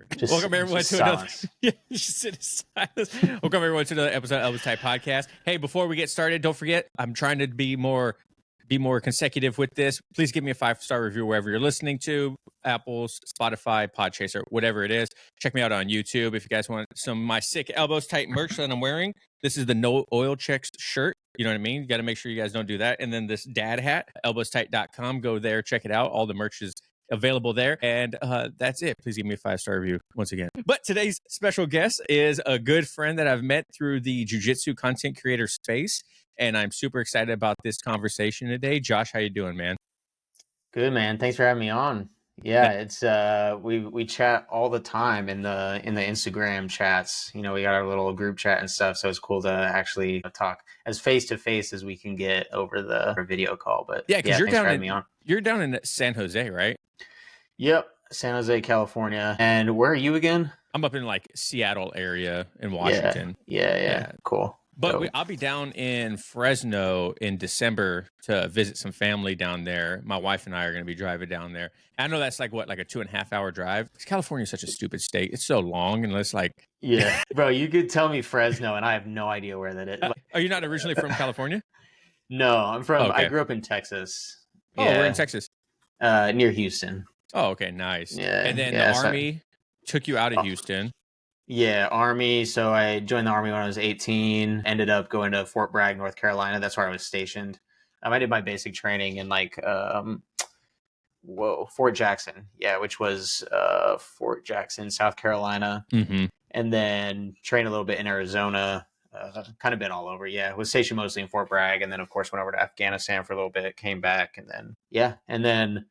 awkward. Welcome everyone to another. Yeah, just sit in silence. Welcome everyone to another episode of Elvis Type Podcast. Hey, before we get started, don't forget I'm trying to be more consecutive with this. Please give me a 5-star review wherever you're listening to, Apple, Spotify, Podchaser, whatever it is. Check me out on YouTube if you guys want some of my sick Elbows Tight merch that I'm wearing. This is the No Oil Checks shirt. You know what I mean? You got to make sure you guys don't do that. And then this dad hat, elbowstight.com. Go there, check it out. All the merch is available there. And that's it. Please give me a 5-star review once again. But today's special guest is a good friend that I've met through the Jiu-Jitsu content creator space. And I'm super excited about this conversation today. Josh, how you doing, man? Good, man. Thanks for having me on. Yeah, it's we chat all the time in the Instagram chats. You know, we got our little group chat and stuff, so it's cool to actually talk as face to face as we can get over the video call. But yeah, because you're down in San Jose, right? Yep, San Jose, California. And where are you again? I'm up in like Seattle area in Washington. Yeah. Cool. But I'll be down in Fresno in December to visit some family down there. My wife and I are going to be driving down there. I know that's like a 2.5 hour drive. California is such a stupid state. It's so long and it's like... Yeah, bro, you could tell me Fresno and I have no idea where that is. Are you not originally from California? No, I'm from... Okay. I grew up in Texas. Oh, we're in Texas? Near Houston. Oh, okay, nice. Yeah, and then the Army took you out of Houston. Yeah, Army. So I joined the Army when I was 18, ended up going to Fort Bragg, North Carolina. That's where I was stationed. I did my basic training in Fort Jackson. Yeah, which was Fort Jackson, South Carolina. Mm-hmm. And then trained a little bit in Arizona, kind of been all over. Yeah, was stationed mostly in Fort Bragg. And then, of course, went over to Afghanistan for a little bit, came back. And then,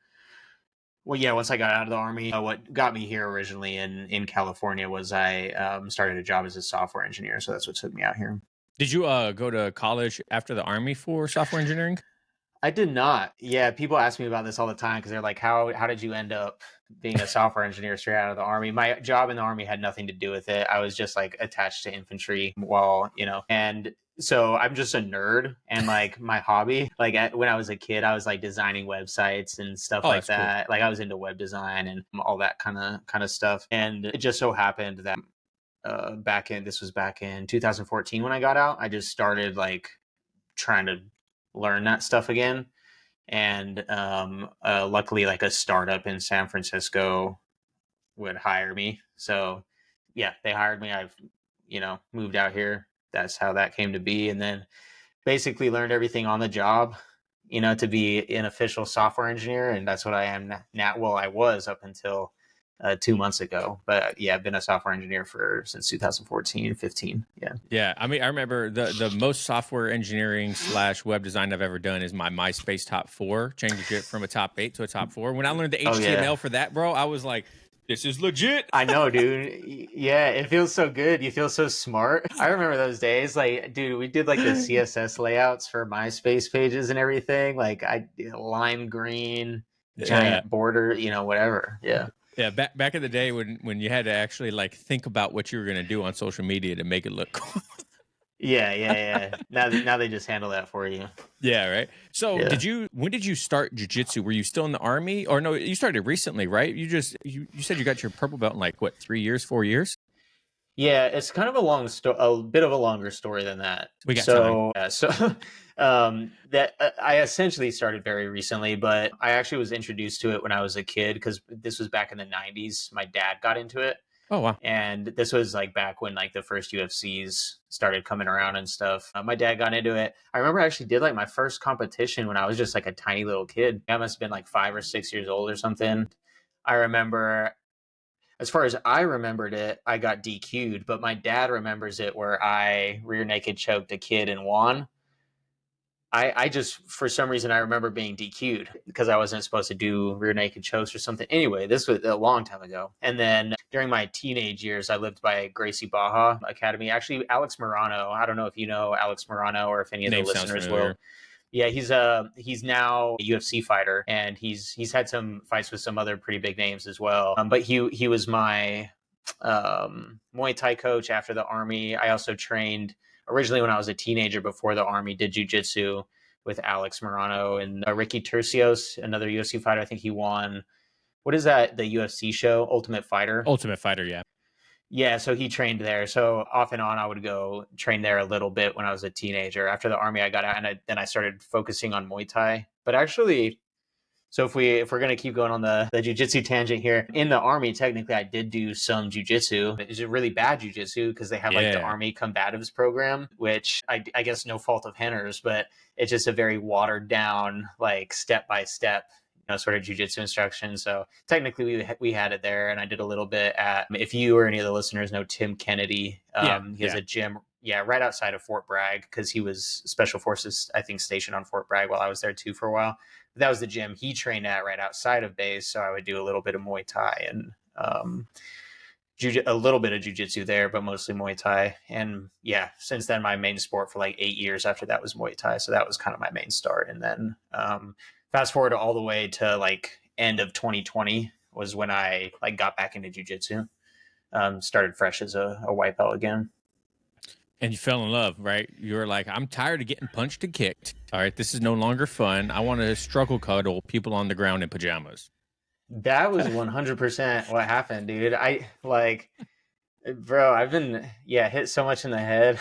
well, yeah, once I got out of the Army, what got me here originally in California was I started a job as a software engineer. So that's what took me out here. Did you go to college after the Army for software engineering? I did not. Yeah, people ask me about this all the time because they're like, how did you end up being a software engineer straight out of the Army? My job in the Army had nothing to do with it. I was just like attached to infantry and so I'm just a nerd, and like my hobby, when I was a kid, I was like designing websites and stuff like that. Cool. Like I was into web design and all that kind of stuff. And it just so happened that back in 2014 when I got out, I just started like trying to learn that stuff again. And luckily, like a startup in San Francisco would hire me. So yeah, they hired me. I've moved out here. That's how that came to be. And then basically learned everything on the job, to be an official software engineer. And that's what I am now. Well, I was up until 2 months ago, but yeah, I've been a software engineer since 2014, 15. Yeah. Yeah. I mean, I remember the most software engineering / web design I've ever done is my MySpace top 4, changed it from a top 8 to a top 4. When I learned the HTML for that, bro, I was like, this is legit. I know, dude. Yeah, it feels so good. You feel so smart. I remember those days. Like, dude, we did like the CSS layouts for MySpace pages and everything. Like, lime green, giant border, whatever. Yeah. Yeah, back in the day when you had to actually like think about what you were going to do on social media to make it look cool. Yeah. Now they just handle that for you. Yeah, right. So when did you start jiu-jitsu? Were you still in the Army? Or no, you started recently, right? You said you got your purple belt in like what, 3 years, 4 years? Yeah, it's kind of a bit of a longer story than that. We got time. That I essentially started very recently, but I actually was introduced to it when I was a kid because this was back in the 90s. My dad got into it. Oh, wow. And this was like back when like the first UFCs started coming around and stuff. My dad got into it. I remember I actually did like my first competition when I was just like a tiny little kid. I must have been like 5 or 6 years old or something. I remember, as far as I remembered it, I got DQ'd, but my dad remembers it where I rear naked choked a kid and won. I just, for some reason, I remember being DQ'd because I wasn't supposed to do rear naked chokes or something. Anyway, this was a long time ago. And then during my teenage years, I lived by Gracie Baja Academy. Actually, Alex Morano, I don't know if you know Alex Morano or if any of the listeners will. Yeah, he's now a UFC fighter, and he's had some fights with some other pretty big names as well. But he was my Muay Thai coach after the Army. I also trained originally when I was a teenager before the Army, did jiu-jitsu with Alex Morano and Ricky Tercios, another UFC fighter. I think he won what is that? The UFC show, Ultimate Fighter. Ultimate Fighter, yeah. Yeah, so he trained there. So off and on, I would go train there a little bit when I was a teenager. After the army, I got out, and then I started focusing on Muay Thai. But actually, so if we're gonna keep going on the jiu-jitsu tangent here, in the army, technically, I did do some jiu-jitsu. It's a really bad jiu-jitsu because they have like the Yeah. Army Combatives program, which I guess no fault of Henner's, but it's just a very watered down, like step by step, sort of jiu-jitsu instruction. So technically we had it there, and I did a little bit at, if you or any of the listeners know Tim Kennedy, he has a gym, right outside of Fort Bragg, because he was Special Forces, I think, stationed on Fort Bragg while I was there too for a while. But that was the gym he trained at right outside of base. So I would do a little bit of Muay Thai and a little bit of jiu-jitsu there, but mostly Muay Thai. And yeah, since then, my main sport for like 8 years after that was Muay Thai. So that was kind of my main start. And then fast forward all the way to like end of 2020 was when I like got back into jiu-jitsu, started fresh as a white belt again. And you fell in love, right? You were like, I'm tired of getting punched and kicked. All right, this is no longer fun. I want to struggle cuddle people on the ground in pajamas. That was 100% what happened, dude. Bro, I've been, hit so much in the head.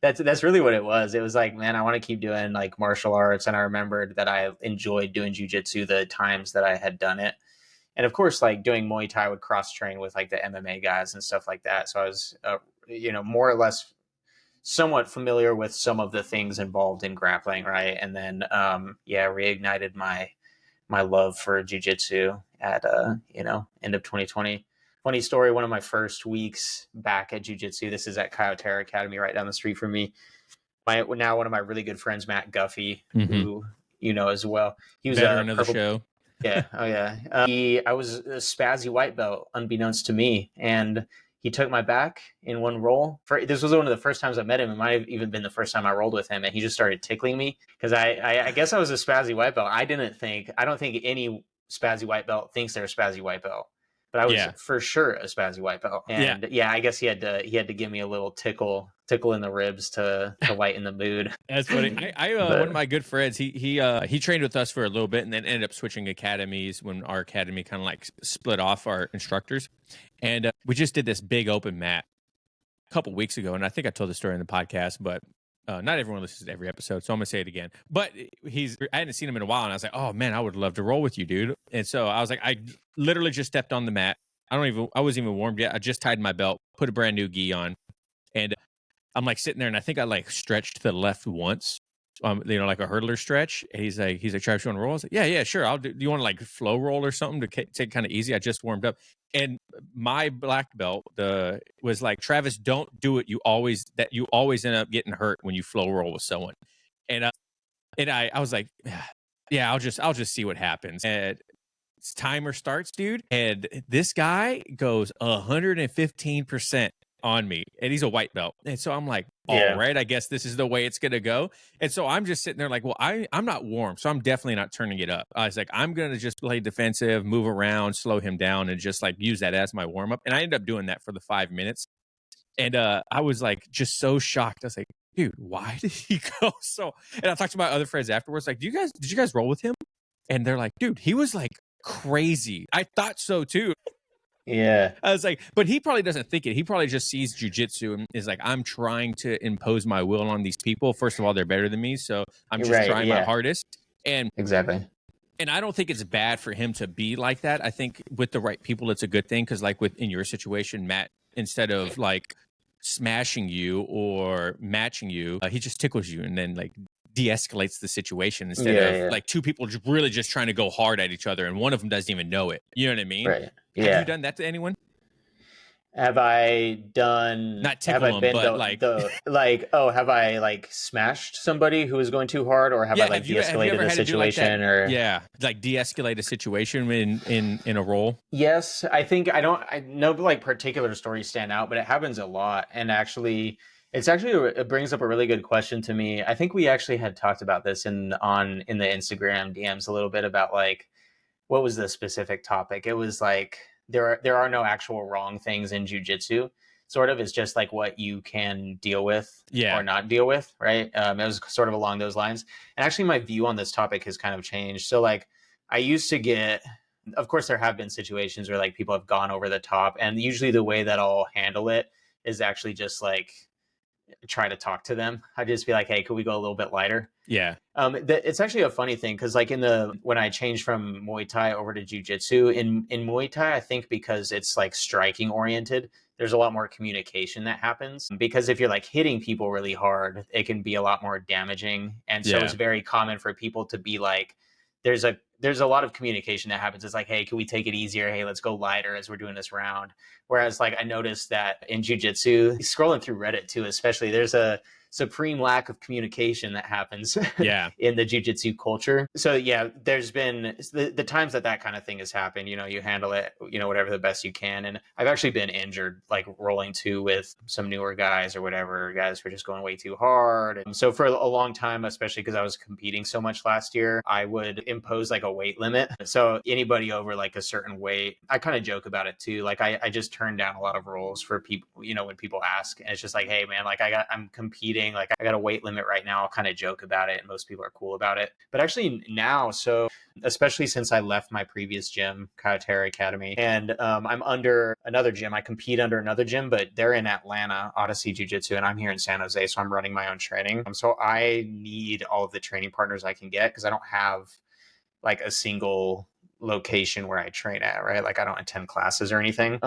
That's really what it was. It was like, man, I want to keep doing like martial arts. And I remembered that I enjoyed doing jiu-jitsu the times that I had done it. And of course, like doing Muay Thai, I would cross train with like the MMA guys and stuff like that. So I was, more or less somewhat familiar with some of the things involved in grappling, right? And then reignited my love for jiu-jitsu at end of 2020. Funny story, one of my first weeks back at jiu-jitsu, this is at Kyoto Academy right down the street from me. Now one of my really good friends, Matt Guffey, who you know as well. He was veteran of the show. Yeah. Oh yeah. I was a spazzy white belt unbeknownst to me, and he took my back in one roll. This was one of the first times I met him. It might have even been the first time I rolled with him, and he just started tickling me because I guess I was a spazzy white belt. I don't think any spazzy white belt thinks they're a spazzy white belt, but I was for sure a spazzy white belt. And I guess he had to give me a little tickle in the ribs to lighten the mood. That's funny. One of my good friends, he trained with us for a little bit and then ended up switching academies when our academy kind of like split off our instructors. And we just did this big open mat a couple weeks ago. And I think I told the story in the podcast, but not everyone listens to every episode. So I'm going to say it again. But I hadn't seen him in a while. And I was like, oh man, I would love to roll with you, dude. And so I was like, I literally just stepped on the mat. I wasn't even warmed yet. I just tied my belt, put a brand new gi on. And I'm like sitting there, and I think I like stretched to the left once, like a hurdler stretch. And he's like, Travis, you want to roll? I was like, yeah, sure. I'll do. Do you want to like flow roll or something to take kind of easy? I just warmed up, and my black belt was like, Travis, don't do it. You always end up getting hurt when you flow roll with someone. And I was like, yeah, I'll just see what happens. And timer starts, dude, and this guy goes 115%. On me, and he's a white belt, and so I'm like, all right, I guess this is the way it's gonna go. And so I'm just sitting there like, well, I'm not warm, so I'm definitely not turning it up. I was like, I'm gonna just play defensive, move around, slow him down, and just like use that as my warm up. And I ended up doing that for the 5 minutes, and I was like just so shocked. I was like, dude, why did he go so? And I talked to my other friends afterwards, like, did you guys roll with him? And they're like, dude, he was like crazy. I thought so too. Yeah. I was like, but he probably doesn't think it. He probably just sees jiu-jitsu and is like, I'm trying to impose my will on these people. First of all, they're better than me, so I'm just trying my hardest. And exactly. And I don't think it's bad for him to be like that. I think with the right people, it's a good thing. Because like in your situation, Matt, instead of like smashing you or matching you, he just tickles you and then like de-escalates the situation instead of like two people really just trying to go hard at each other and one of them doesn't even know it. You know what I mean? Right. Yeah. Have you done that to anyone? Have I done? Not tickle them, but have I like smashed somebody who was going too hard, or have I like de-escalated a situation, or like de-escalate a situation in a role? Yes, I think I know like particular stories stand out, but it happens a lot, and actually. It brings up a really good question to me. I think we actually had talked about this in the Instagram DMs a little bit about like what was the specific topic. It was like there are no actual wrong things in jiu-jitsu. Sort of, it's just like what you can deal with or not deal with, right? It was sort of along those lines. And actually, my view on this topic has kind of changed. So like I used to get Of course, there have been situations where like people have gone over the top, and usually the way that I'll handle it is actually just like try to talk to them. I just be like, hey, could we go a little bit lighter? Yeah. It's actually a funny thing because like when I changed from Muay Thai over to Jiu-Jitsu, in Muay Thai, I think because it's like striking oriented, there's a lot more communication that happens. Because if you're like hitting people really hard, it can be a lot more damaging. And so Yeah. it's very common for people to be like, there's a lot of communication that happens. It's like, hey, can we take it easier? Hey, let's go lighter as we're doing this round. Whereas like I noticed that in Jiu-Jitsu, scrolling through Reddit too, especially, there's a supreme lack of communication that happens Yeah. in the jiu-jitsu culture. So yeah, there's been the times that kind of thing has happened, you handle it, whatever the best you can. And I've actually been injured, like rolling two with some newer guys or whatever, guys were just going way too hard. And so for a long time, especially because I was competing so much last year, I would impose like a weight limit. So anybody over like a certain weight, I kind of joke about it too. Like I just turn down a lot of rolls for people, when people ask, and it's just like, hey man, like I'm competing, like I got a weight limit right now. I'll kind of joke about it, and most people are cool about it. But actually now, so especially since I left my previous gym, Kayaterra Academy, and I'm under another gym. I compete under another gym, but they're in Atlanta, Odyssey Jiu-Jitsu, and I'm here in San Jose, so I'm running my own training. So I need all of the training partners I can get because I don't have like a single location where I train at, right? Like I don't attend classes or anything.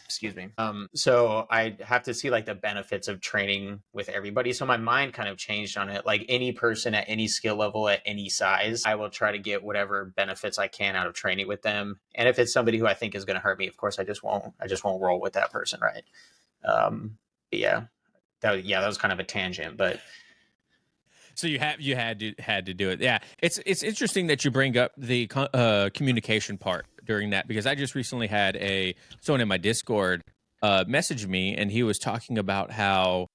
Excuse me. So I have to see like the benefits of training with everybody. So my mind kind of changed on it. Like any person at any skill level, at any size, I will try to get whatever benefits I can out of training with them. And if it's somebody who I think is going to hurt me, of course, I just won't roll with that person, right? But yeah, that was kind of a tangent, but So you had to do it. Yeah, it's interesting that you bring up the communication part during that, because I just recently had someone in my Discord message me, and he was talking about how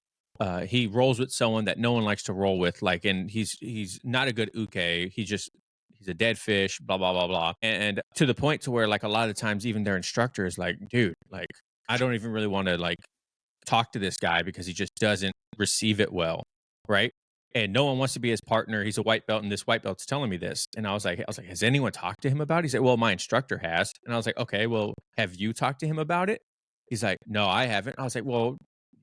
he rolls with someone that no one likes to roll with, like, and he's not a good uke. He's a dead fish, blah blah blah blah, and to the point to where like a lot of times even their instructor is like, dude, like I don't even really want to like talk to this guy because he just doesn't receive it well, right? And no one wants to be his partner. He's a white belt, and this white belt's telling me this. And I was like, has anyone talked to him about it? He said, well, my instructor has. And I was like, okay, well, have you talked to him about it? He's like, no, I haven't. I was like, well,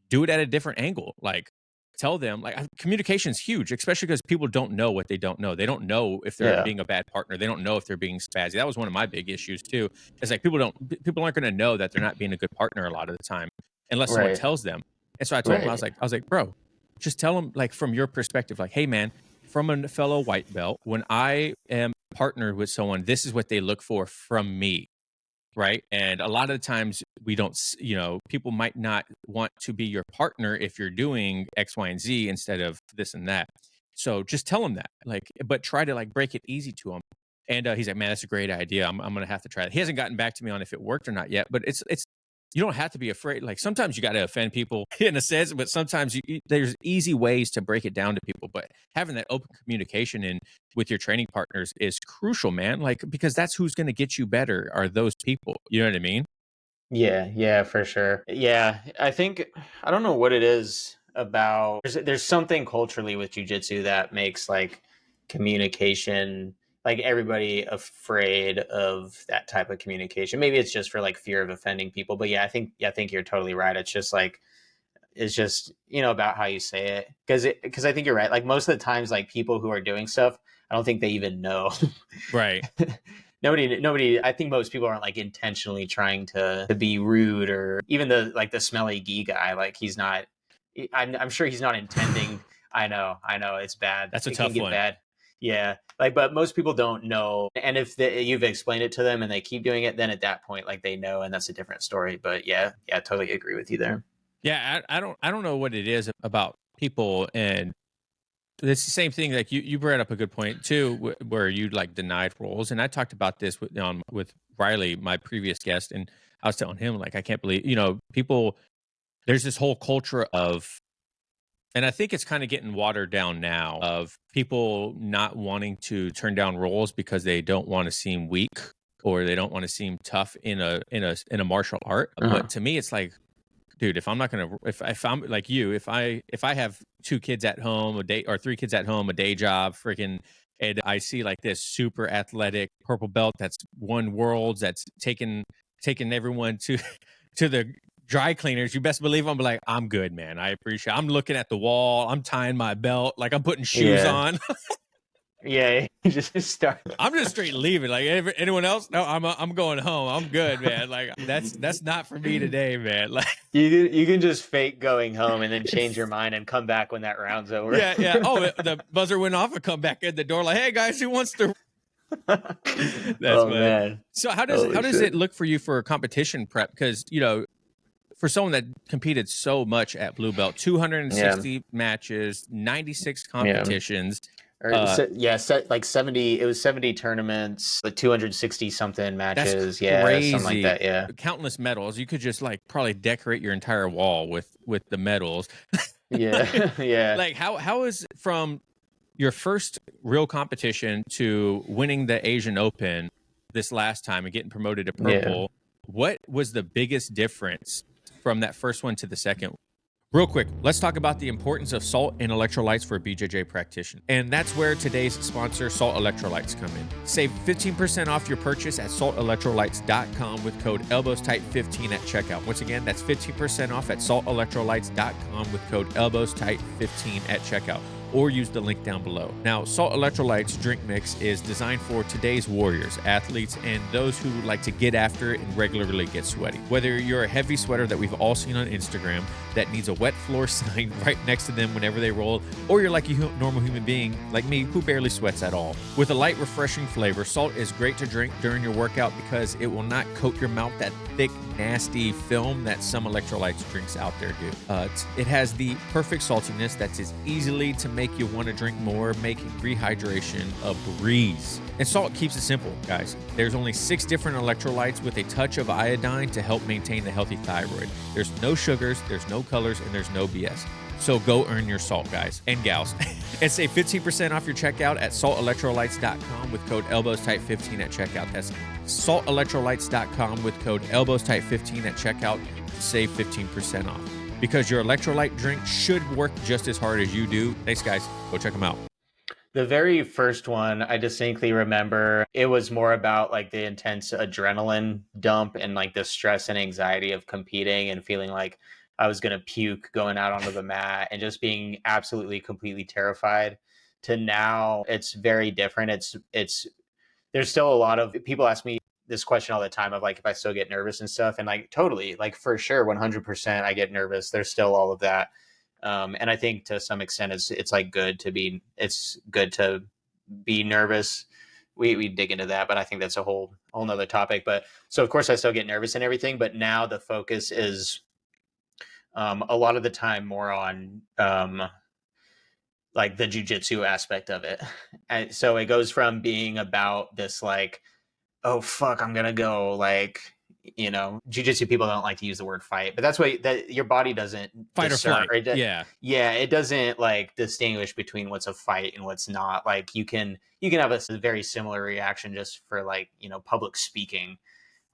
do it at a different angle. Like, tell them, like, communication is huge, especially because people don't know what they don't know. They don't know if they're being a bad partner. They don't know if they're being spazzy. That was one of my big issues too. It's like people aren't going to know that they're not being a good partner a lot of the time unless someone tells them. And so I told him, I was like, bro, just tell them, like, from your perspective, like, hey man, from a fellow white belt, when I am partnered with someone, this is what they look for from me. Right. And a lot of the times we don't, people might not want to be your partner if you're doing X, Y, and Z instead of this and that. So just tell them that, like, but try to like break it easy to them. And he's like, man, that's a great idea. I'm going to have to try that. He hasn't gotten back to me on if it worked or not yet, but it's, you don't have to be afraid. Like sometimes you got to offend people in a sense, but sometimes there's easy ways to break it down to people. But having that open communication with your training partners is crucial, man. Like, because that's who's going to get you better are those people. You know what I mean? Yeah, for sure. Yeah, I think I don't know what it is about. There's something culturally with jujitsu that makes like communication, like everybody afraid of that type of communication. Maybe it's just for like fear of offending people. But yeah, I think you're totally right. It's just about how you say it, because I think you're right. Like most of the times, like people who are doing stuff, I don't think they even know. Right. Nobody. I think most people aren't like intentionally trying to be rude, or even the smelly gi guy. Like he's not. I'm sure he's not intending. I know. It's bad. That's a It tough can get one. bad. Yeah. Like, but most people don't know. And if you've explained it to them and they keep doing it, then at that point, like they know, and that's a different story. But yeah, I totally agree with you there. Yeah, I don't know what it is about people, and it's the same thing. Like you brought up a good point too, where you like denied roles, and I talked about this with Riley, my previous guest, and I was telling him like I can't believe people. There's this whole culture of, and I think it's kind of getting watered down now, of people not wanting to turn down roles because they don't want to seem weak or they don't want to seem tough in a martial art. But to me, it's like, dude, if I'm not gonna, if I'm like you, if I have 2 kids at home, a day, or 3 kids at home, a day job, freaking and I see like this super athletic purple belt that's won worlds, that's taken everyone to the dry cleaners, you best believe I'm like, I'm good, man. I appreciate it. I'm looking at the wall, I'm tying my belt, like I'm putting shoes on. Yeah, you just start. I'm just straight leaving. Like anyone else? No, I'm going home. I'm good, man. Like that's not for me today, man. Like You can just fake going home and then change your mind and come back when that round's over. Yeah. Oh, the buzzer went off and come back in the door like, hey guys, who wants to? That's man. So how does it look for you for competition prep? Because for someone that competed so much at blue belt, 260 matches, 96 competitions. Set like 70. It was 70 tournaments, like 260 something matches. That's crazy. Something like that. Yeah, countless medals. You could just like probably decorate your entire wall with the medals. Yeah, yeah. Like how is from your first real competition to winning the Asian Open this last time and getting promoted to purple? Yeah. What was the biggest difference from that first one to the second? Real quick, let's talk about the importance of salt and electrolytes for a BJJ practitioner. And that's where today's sponsor, Salt Electrolytes, come in. Save 15% off your purchase at saltelectrolytes.com with code ElbowsTight15 at checkout. Once again, that's 15% off at saltelectrolytes.com with code ElbowsTight15 at checkout. Or use the link down below. Now, Salt Electrolytes drink mix is designed for today's warriors, athletes, and those who like to get after it and regularly get sweaty. Whether you're a heavy sweater that we've all seen on Instagram that needs a wet floor sign right next to them whenever they roll, or you're like a normal human being like me who barely sweats at all. With a light, refreshing flavor, Salt is great to drink during your workout because it will not coat your mouth that thick, nasty film that some electrolytes drinks out there do. It has the perfect saltiness that's as easily to make you want to drink more, making rehydration a breeze. And Salt keeps it simple, guys. There's only 6 different electrolytes with a touch of iodine to help maintain a healthy thyroid. There's no sugars, there's no colors, and there's no BS. So go earn your salt, guys and gals. And save 15% off your checkout at saltelectrolytes.com with code ElbowsTight15 at checkout. That's saltelectrolytes.com with code ElbowsTight15 at checkout to save 15% off. Because your electrolyte drink should work just as hard as you do. Thanks, guys. Go check them out. The very first one, I distinctly remember it was more about like the intense adrenaline dump and like the stress and anxiety of competing and feeling like I was going to puke going out onto the mat and just being absolutely, completely terrified. To now, it's very different. There's still a lot of people ask me this question all the time of like if I still get nervous and stuff, and like totally, like for sure, 100% I get nervous. There's still all of that, and I think to some extent it's like good to be nervous. We dig into that, but I think that's a whole nother topic. But so of course I still get nervous and everything, but now the focus is a lot of the time more on like the jiu-jitsu aspect of it. And so it goes from being about this like, oh fuck, I'm gonna go, like, jiu-jitsu people don't like to use the word fight, but that's what that your body doesn't fight or flight. Right? Yeah, it doesn't like distinguish between what's a fight and what's not. Like you can have a very similar reaction just for like public speaking,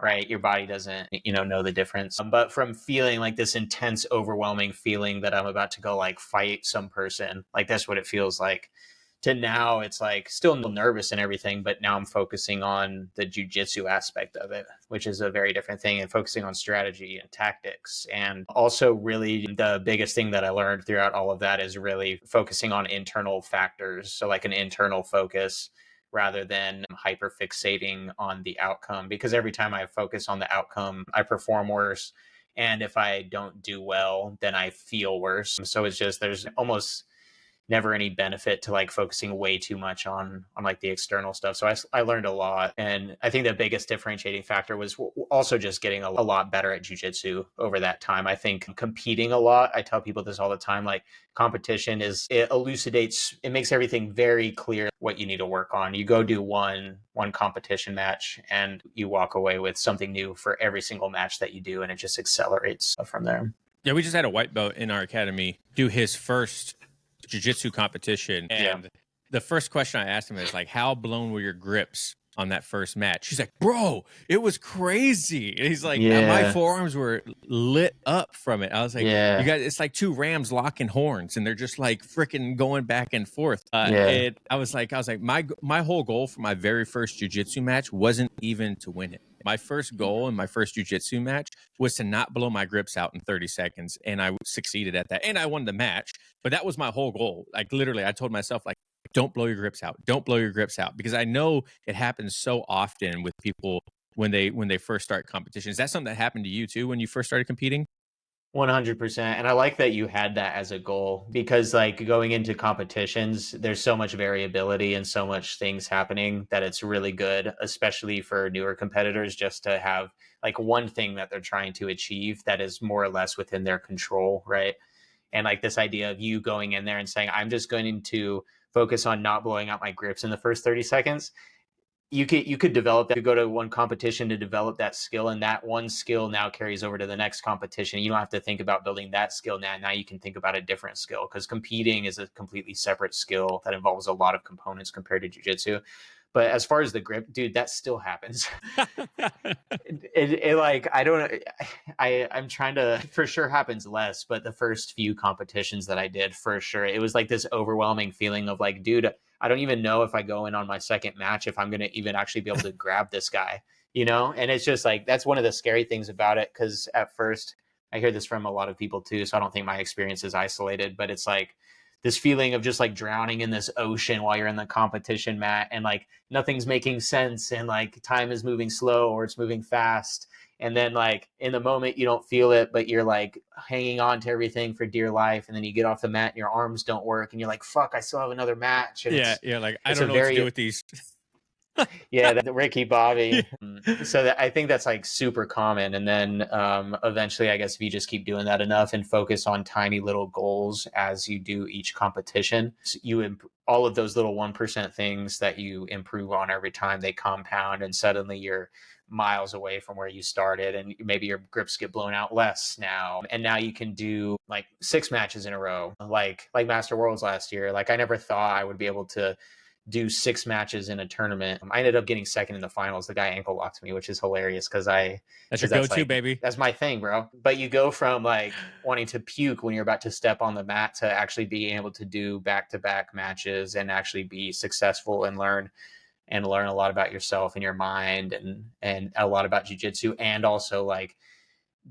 right? Your body doesn't know the difference. But from feeling like this intense, overwhelming feeling that I'm about to go like fight some person, like that's what it feels like, to now it's like still nervous and everything, but now I'm focusing on the jiu-jitsu aspect of it, which is a very different thing, and focusing on strategy and tactics. And also really the biggest thing that I learned throughout all of that is really focusing on internal factors. So like an internal focus rather than hyper fixating on the outcome, because every time I focus on the outcome, I perform worse. And if I don't do well, then I feel worse. So it's just, there's almost never any benefit to like focusing way too much on like the external stuff. So I learned a lot. And I think the biggest differentiating factor was also just getting a lot better at jiu-jitsu over that time. I think competing a lot, I tell people this all the time, like competition it elucidates, it makes everything very clear what you need to work on. You go do one competition match and you walk away with something new for every single match that you do. And it just accelerates from there. Yeah, we just had a white belt in our academy do his first jiu-jitsu competition, and the first question I asked him is like, how blown were your grips on that first match. She's like, bro, it was crazy. And he's like, my Yeah. forearms were lit up from it. I was like, Yeah. you guys, it's like two rams locking horns and they're just like freaking going back and forth. Yeah. I was like, my whole goal for my very first jiu-jitsu match wasn't even to win it. My first goal in my first jiu-jitsu match was to not blow my grips out in 30 seconds. And I succeeded at that. And I won the match. But that was my whole goal. Like literally, I told myself, like, don't blow your grips out. Don't blow your grips out. Because I know it happens so often with people when they first start competition. Is that something that happened to you too when you first started competing? 100%. And I like that you had that as a goal because, like, going into competitions, there's so much variability and so much things happening that it's really good, especially for newer competitors, just to have like one thing that they're trying to achieve that is more or less within their control, right? And like this idea of you going in there and saying, I'm just going to focus on not blowing out my grips in the first 30 seconds. You could develop that. You go to one competition to develop that skill, and that one skill now carries over to the next competition. You don't have to think about building that skill now. Now you can think about a different skill because competing is a completely separate skill that involves a lot of components compared to jiu-jitsu. But as far as the grip, dude, that still happens. It like I don't I'm trying to, for sure happens less, but the first few competitions that I did, for sure, it was like this overwhelming feeling of like, dude, I don't even know if I go in on my second match if I'm going to even actually be able to grab this guy, you know? And it's just like that's one of the scary things about it, because at first I hear this from a lot of people too, so I don't think my experience is isolated, but it's like this feeling of just like drowning in this ocean while you're in the competition mat, and like nothing's making sense, and like time is moving slow or it's moving fast, and then like in the moment you don't feel it, but you're like hanging on to everything for dear life, and then you get off the mat and your arms don't work and you're like, fuck, I still have another match. And Yeah, like I it's don't a know what to very, do with these. yeah, the Ricky Bobby. So that, I think that's like super common. And then eventually, I guess if you just keep doing that enough and focus on tiny little goals as you do each competition, all of those little 1% things that you improve on every time, they compound, and suddenly you're miles away from where you started, and maybe your grips get blown out less now, and now you can do like 6 matches in a row, like Master Worlds last year. Like I never thought I would be able to do 6 matches in a tournament. I ended up getting second in the finals. The guy ankle locked me, which is hilarious because That's your go-to, like, baby. that's my thing, bro. But you go from like wanting to puke when you're about to step on the mat to actually being able to do back-to-back matches and actually be successful and learn a lot about yourself and your mind, and a lot about jiu-jitsu, and also like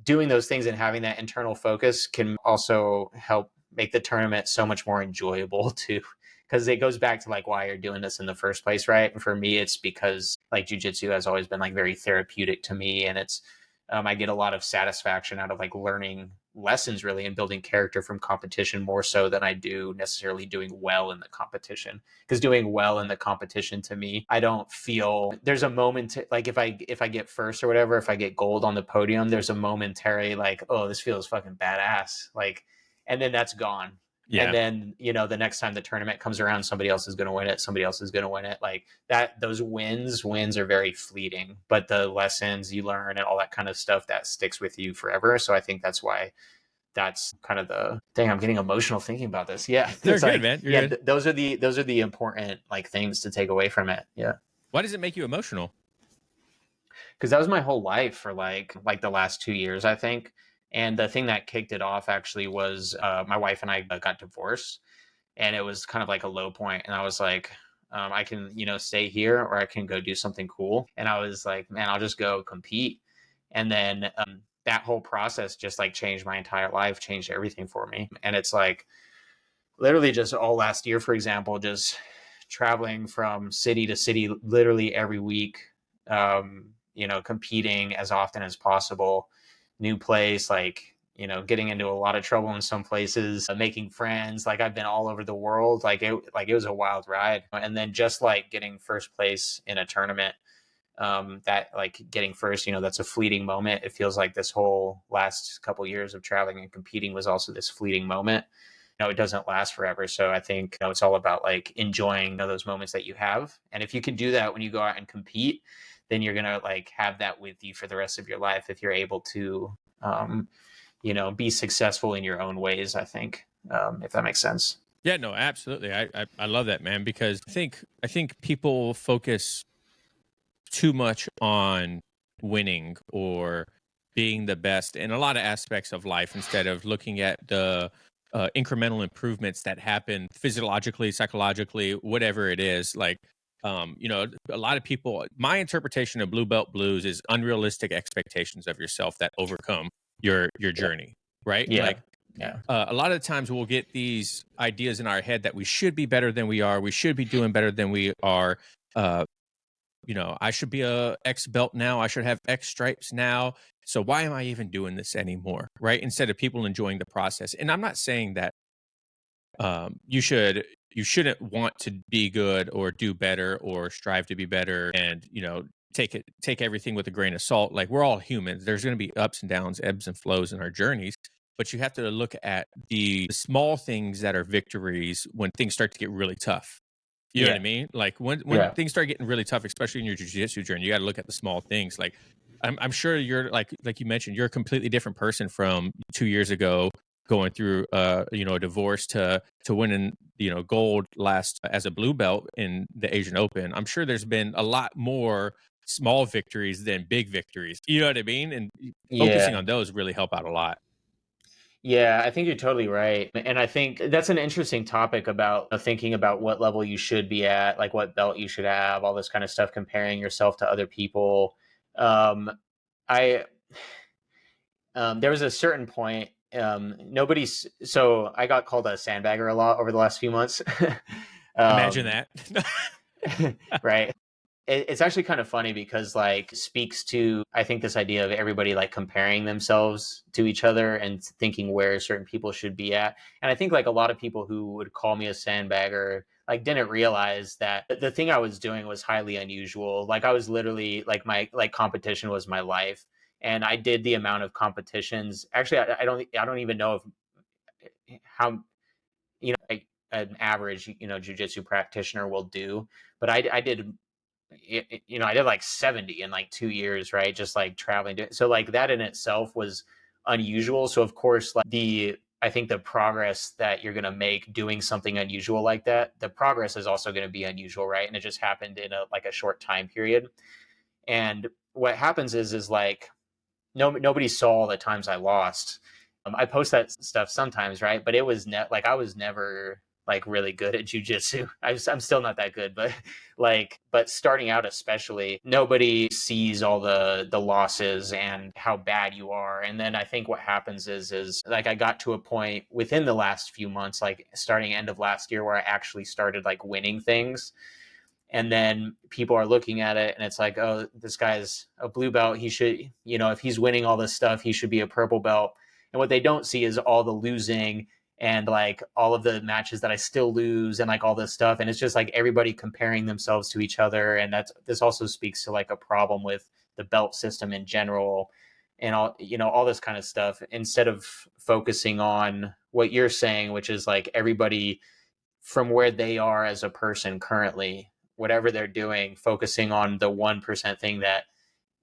doing those things and having that internal focus can also help make the tournament so much more enjoyable too, because it goes back to like why you're doing this in the first place, right? And for me, it's because like jiu-jitsu has always been like very therapeutic to me, and it's I get a lot of satisfaction out of like learning lessons really and building character from competition more so than I do necessarily doing well in the competition. Because doing well in the competition, to me, I don't feel there's a moment like if I get first or whatever, if I get gold on the podium, there's a momentary like, oh, this feels fucking badass, like, and then that's gone. Yeah. And then, you know, the next time the tournament comes around, somebody else is going to win it. Somebody else is going to win it. Like that, those wins are very fleeting, but the lessons you learn and all that kind of stuff, that sticks with you forever. So I think that's why that's kind of the thing. I'm getting emotional thinking about this. Yeah. They're It's good, like, man. You're yeah, good. those are the important like things to take away from it. Yeah. Why does it make you emotional? Because that was my whole life for like the last 2 years, I think. And the thing that kicked it off actually was my wife and I got divorced, and it was kind of like a low point. And I was like, I can, you know, stay here or I can go do something cool. And I was like, man, I'll just go compete. And then that whole process just like changed my entire life, changed everything for me. And it's like literally just all last year, for example, just traveling from city to city literally every week, you know, competing as often as possible, new place, like, you know, getting into a lot of trouble in some places, making friends. Like I've been all over the world. Like it was a wild ride. And then just like getting first place in a tournament, that like getting first, you know, that's a fleeting moment. It feels like this whole last couple years of traveling and competing was also this fleeting moment. You know, it doesn't last forever. So I think, you know, it's all about like enjoying, you know, those moments that you have. And if you can do that when you go out and compete, then you're going to like have that with you for the rest of your life. If you're able to, you know, be successful in your own ways, I think, if that makes sense. Yeah, no, absolutely. I love that, man, because I think people focus too much on winning or being the best in a lot of aspects of life instead of looking at the incremental improvements that happen physiologically, psychologically, whatever it is. Like, a lot of people, my interpretation of blue belt blues is unrealistic expectations of yourself that overcome your journey, right? Yeah. Like, Yeah. a lot of the times we'll get these ideas in our head that we should be better than we are. We should be doing better than we are. I should be a X belt now. I should have X stripes now. So why am I even doing this anymore? Right? Instead of people enjoying the process. And I'm not saying that you shouldn't want to be good or do better or strive to be better and take everything with a grain of salt. Like, we're all humans. There's going to be ups and downs, ebbs and flows in our journeys. But you have to look at the small things that are victories when things start to get really tough. You know what I mean? Like, when things start getting really tough, especially in your jiu-jitsu journey, you got to look at the small things. Like, I'm sure you're like you mentioned, you're a completely different person from 2 years ago, going through a divorce to winning gold last as a blue belt in the Asian Open. I'm sure there's been a lot more small victories than big victories. You know what I mean? And focusing on those really help out a lot. Yeah, I think you're totally right. And I think that's an interesting topic about thinking about what level you should be at, like what belt you should have, all this kind of stuff, comparing yourself to other people. Um, I There was a certain point, so I got called a sandbagger a lot over the last few months. Imagine that. Right. It's actually kind of funny because like speaks to, I think, this idea of everybody like comparing themselves to each other and thinking where certain people should be at. And I think like a lot of people who would call me a sandbagger like didn't realize that the thing I was doing was highly unusual. Like, I was literally like, my like competition was my life. And I did the amount of competitions. Actually, I don't even know if how, like an average, jujitsu practitioner will do. But I did, I did like 70 in like 2 years, right? Just like traveling. So like that in itself was unusual. So of course, like I think the progress that you're going to make doing something unusual like that, the progress is also going to be unusual, right? And it just happened in a short time period. And what happens is like, nobody saw all the times I lost. I post that stuff sometimes, right? But it was like I was never like really good at jujitsu. I'm still not that good, but but starting out especially, nobody sees all the losses and how bad you are. And then I think what happens is like I got to a point within the last few months, like starting end of last year, where I actually started like winning things. And then people are looking at it and it's like, oh, this guy's a blue belt. He should, if he's winning all this stuff, he should be a purple belt. And what they don't see is all the losing and like all of the matches that I still lose and like all this stuff. And it's just like everybody comparing themselves to each other. And this also speaks to like a problem with the belt system in general and all this kind of stuff, instead of focusing on what you're saying, which is like everybody from where they are as a person currently, whatever they're doing, focusing on the 1% thing that,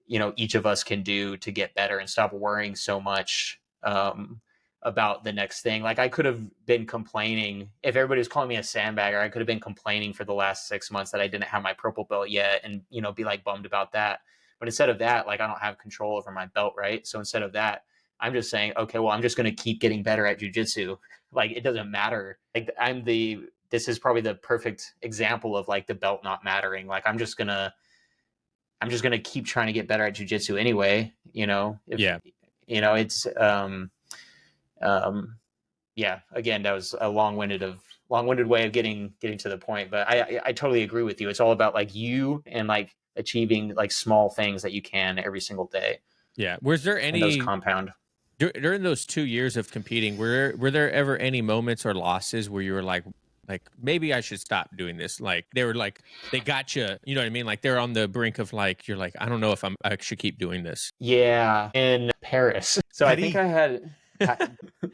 each of us can do to get better and stop worrying so much about the next thing. Like, I could have been complaining if everybody was calling me a sandbagger. I could have been complaining for the last 6 months that I didn't have my purple belt yet and, be like bummed about that. But instead of that, like, I don't have control over my belt, right? So instead of that, I'm just saying, okay, well, I'm just going to keep getting better at jujitsu. Like, it doesn't matter. Like, this is probably the perfect example of like the belt not mattering. Like, I'm just gonna keep trying to get better at jujitsu anyway. It's yeah. Again, that was a long-winded way of getting to the point, but I totally agree with you. It's all about like you and like achieving like small things that you can every single day. Yeah. Was there And those any compound during those 2 years of competing? Were there ever any moments or losses where you were like maybe I should stop doing this? Like, they were like, they got you. You know what I mean? Like, they're on the brink of like, you're like, I don't know if I should keep doing this. Yeah, in Paris. So I think I had.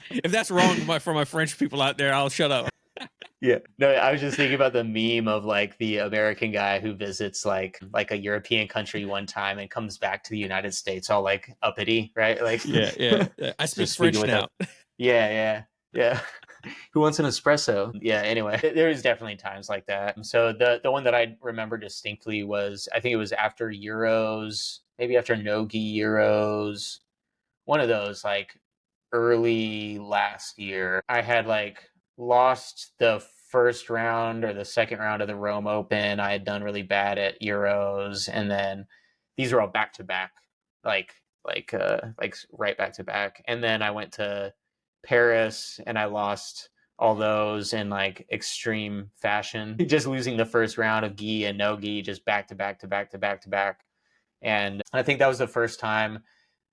If that's wrong for my French people out there, I'll shut up. Yeah. No, I was just thinking about the meme of like the American guy who visits like a European country one time and comes back to the United States all like uppity, right? Like, yeah. I speak just speaking French now. Yeah. Who wants an espresso? Yeah, anyway, there is definitely times like that. So the one that I remember distinctly was, I think it was after Euros, maybe after Nogi Euros, one of those, like early last year. I had like lost the first round or the second round of the Rome Open. I had done really bad at Euros, and then these were all back to back, like right back to back. And then I went to Paris and I lost all those in like extreme fashion, just losing the first round of gi and no gi, just back to back to back to back to back. And I think that was the first time.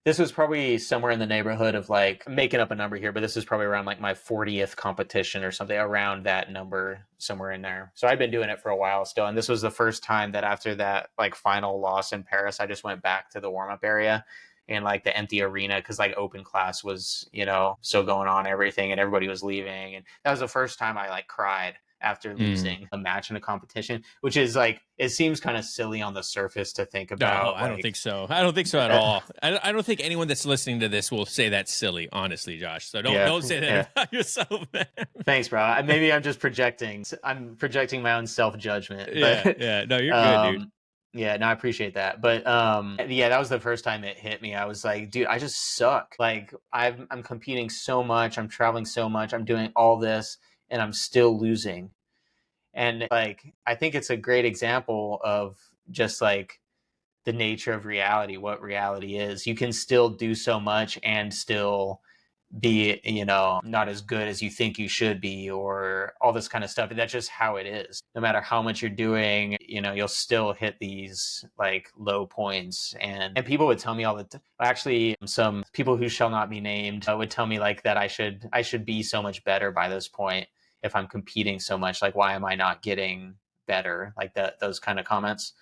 This was probably somewhere in the neighborhood of, like, I'm making up a number here, but this is probably around like my 40th competition or something, around that number, somewhere in there. So I'd been doing it for a while still. And this was the first time that after that like final loss in Paris, I just went back to the warm-up area and like the empty arena, because like open class was, still going on, everything, and everybody was leaving. And that was the first time I like cried after losing a match in a competition, which is like, it seems kind of silly on the surface to think about. No, I don't think so. I don't think so at all. I don't think anyone that's listening to this will say that's silly, honestly, Josh. So don't say that about yourself, man. Thanks, bro. Maybe I'm just projecting. I'm projecting my own self-judgment. But, yeah. No, you're good, dude. Yeah, no, I appreciate that. But yeah, that was the first time it hit me. I was like, dude, I just suck. Like I'm competing so much, I'm traveling so much, I'm doing all this, and I'm still losing. And like, I think it's a great example of just like the nature of reality, what reality is. You can still do so much and still be, not as good as you think you should be, or all this kind of stuff. And that's just how it is. No matter how much you're doing, you'll still hit these like low points. And people would tell me all the time, actually, some people who shall not be named would tell me like that I should be so much better by this point if I'm competing so much. Like, why am I not getting better? Like those kind of comments.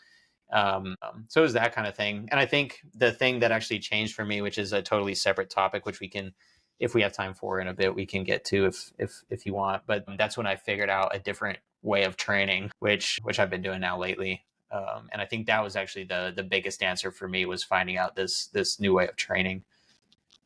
So it was that kind of thing. And I think the thing that actually changed for me, which is a totally separate topic, which we can, if we have time for in a bit, we can get to if you want. But that's when I figured out a different way of training, which I've been doing now lately. And I think that was actually the biggest answer for me, was finding out this new way of training.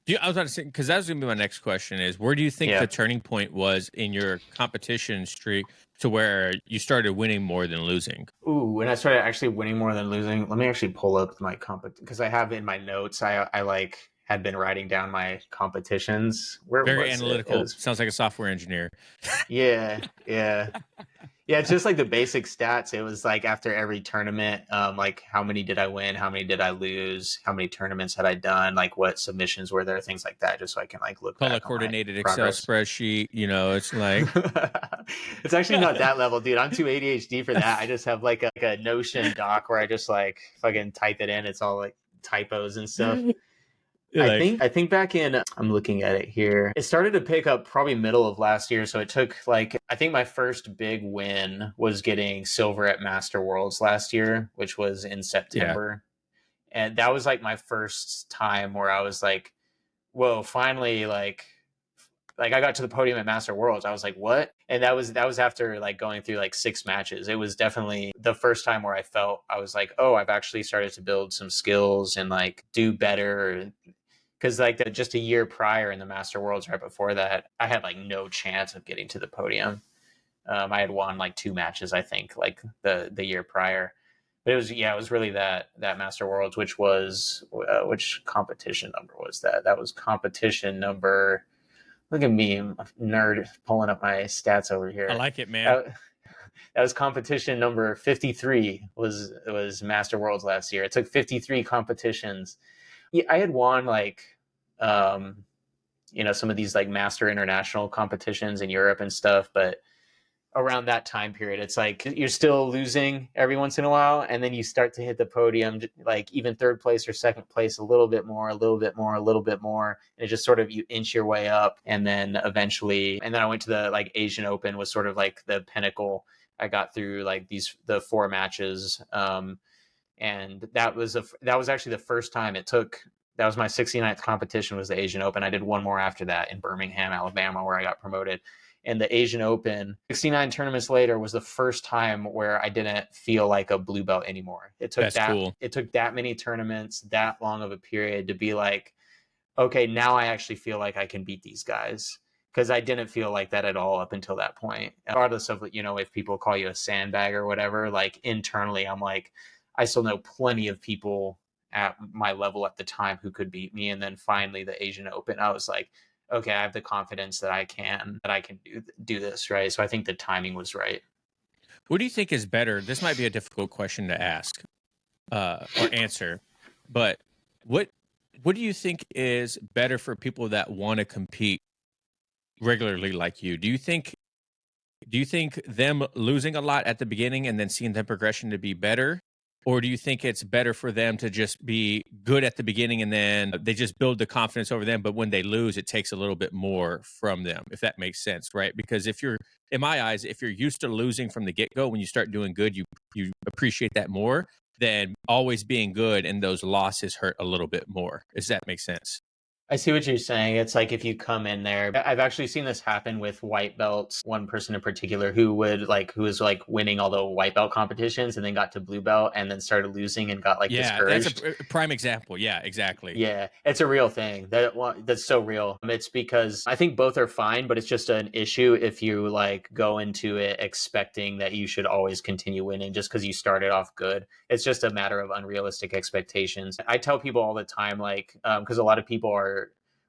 I was about to say, because that was going to be my next question, is where do you think the turning point was in your competition streak to where you started winning more than losing? Ooh, when I started actually winning more than losing, let me actually pull up my because I have in my notes, I like had been writing down my competitions. Very analytical. Sounds like a software engineer. Yeah. Yeah, it's just like the basic stats. It was like after every tournament, like how many did I win? How many did I lose? How many tournaments had I done? Like what submissions were there? Things like that, just so I can like look back Color coordinated Excel spreadsheet. It's like it's actually not that level, dude. I'm too ADHD for that. I just have like a Notion doc where I just like fucking type it in. It's all like typos and stuff. I think back in, I'm looking at it here, it started to pick up probably middle of last year. So it took like, I think my first big win was getting silver at Master Worlds last year, which was in September. Yeah. And that was like my first time where I was like, whoa, finally, like I got to the podium at Master Worlds. I was like, what? And that was after like going through like 6 matches. It was definitely the first time where I was like, oh, I've actually started to build some skills and like do better. Because like just a year prior in the Master Worlds, right before that, I had like no chance of getting to the podium. I had won like 2 matches, I think, like the year prior. But it was really that Master Worlds, which was which competition number was that? That was competition number. Look at me, I'm a nerd, pulling up my stats over here. I like it, man. That was competition number 53. Was Master Worlds last year. It took 53 competitions. Yeah, I had won like, some of these like master international competitions in Europe and stuff, but around that time period, it's like you're still losing every once in a while, and then you start to hit the podium, like even third place or second place, a little bit more, and it just sort of, you inch your way up, and then eventually, and then I went to the like Asian Open, was sort of like the pinnacle. I got through like the 4 matches. And that was actually the first time it took. That was my 69th competition, was the Asian Open. I did one more after that in Birmingham, Alabama, where I got promoted. And the Asian Open, 69 tournaments later, was the first time where I didn't feel like a blue belt anymore. It took It took that many tournaments, that long of a period, to be like, okay, now I actually feel like I can beat these guys. because I didn't feel like that at all up until that point. Regardless of, you know, if people call you a sandbag or whatever, like internally, I'm like, I still know plenty of people at my level at the time who could beat me. And then finally the Asian Open, I was like, okay, I have the confidence that I can do this, right? So I think the timing was right. What do you think is better? This might be a difficult question to ask or answer, but what do you think is better for people that want to compete regularly like you? Do you think them losing a lot at the beginning and then seeing the progression to be better? Or do you think it's better for them to just be good at the beginning and then they just build the confidence over them, but when they lose, it takes a little bit more from them, if that makes sense, right? Because if you're, in my eyes, if you're used to losing from the get-go, when you start doing good, you appreciate that more than always being good and those losses hurt a little bit more. Does that make sense? I see what you're saying. It's like if you come in there, I've actually seen this happen with white belts. One person in particular who was like winning all the white belt competitions and then got to blue belt and then started losing and got like Yeah, that's discouraged. a prime example. Yeah, exactly. Yeah, it's a real thing. That's so real. It's because I think both are fine, but it's just an issue if you like go into it expecting that you should always continue winning just because you started off good. It's just a matter of unrealistic expectations. I tell people all the time, like, because a lot of people are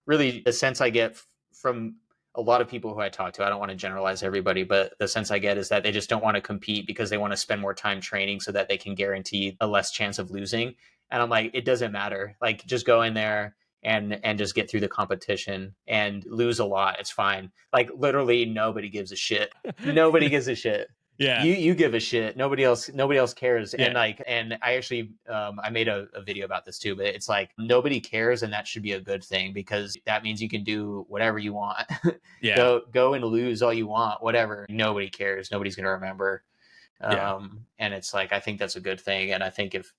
really the sense I get from a lot of people who I talk to. I don't want to generalize everybody, but the sense I get is that they just don't want to compete because they want to spend more time training so that they can guarantee a less chance of losing. And I'm like, it doesn't matter. Like, just go in there and just get through the competition and lose a lot. It's fine. Like, literally nobody gives a shit. Nobody gives a shit. Yeah. You give a shit. Nobody else cares. Yeah. And like, and I actually I made a video about this too, but it's like nobody cares, and that should be a good thing because that means you can do whatever you want. Yeah. Go and lose all you want, whatever. Nobody cares. Nobody's gonna remember. Yeah. And it's like I think that's a good thing. And I think if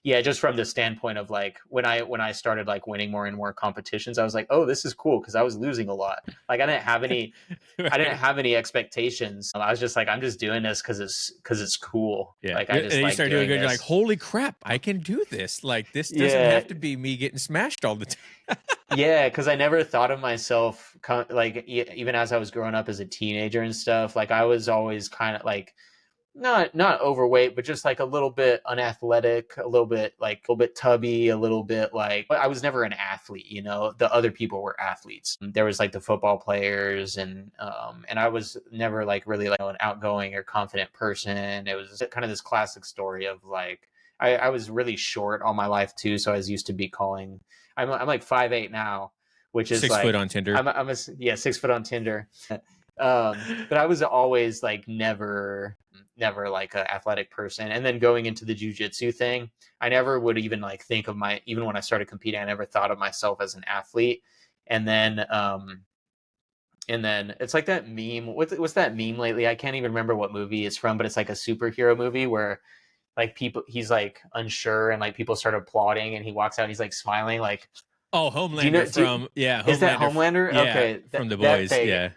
yeah, just from the standpoint of like when I started like winning more and more competitions, I was like, oh, this is cool because I was losing a lot. Like I didn't have any Right. I didn't have any expectations. I was just like, I'm just doing this because it's cool. Yeah. Like I just And you like start doing good, you're like, this. holy crap, I can do this. Like this doesn't Yeah, have to be me getting smashed all the time. yeah, because I never thought of myself like even as I was growing up as a teenager and stuff. Like I was always kind of like not overweight, but just like a little bit unathletic, a little bit tubby, a little bit like but I was never an athlete, you know. The other people were athletes. There was like the football players and I was never like really like an outgoing or confident person. It was kind of this classic story of like I was really short all my life too, so I was used to be calling I'm like 5'8" now, which is 6 foot like on Tinder. I'm a yeah 6 foot on Tinder. But I was always like never like an athletic person. And then going into the jiu-jitsu thing, I never would even like think of even when I started competing, I never thought of myself as an athlete. And then it's like that meme. What's that meme lately? I can't even remember what movie it's from, but it's like a superhero movie where like he's like unsure and like people start applauding and he walks out and he's like smiling like, Oh, do you Homelander know, from yeah, is that Homelander. Homelander? Yeah, Okay. from The That Boys. thing. Yeah.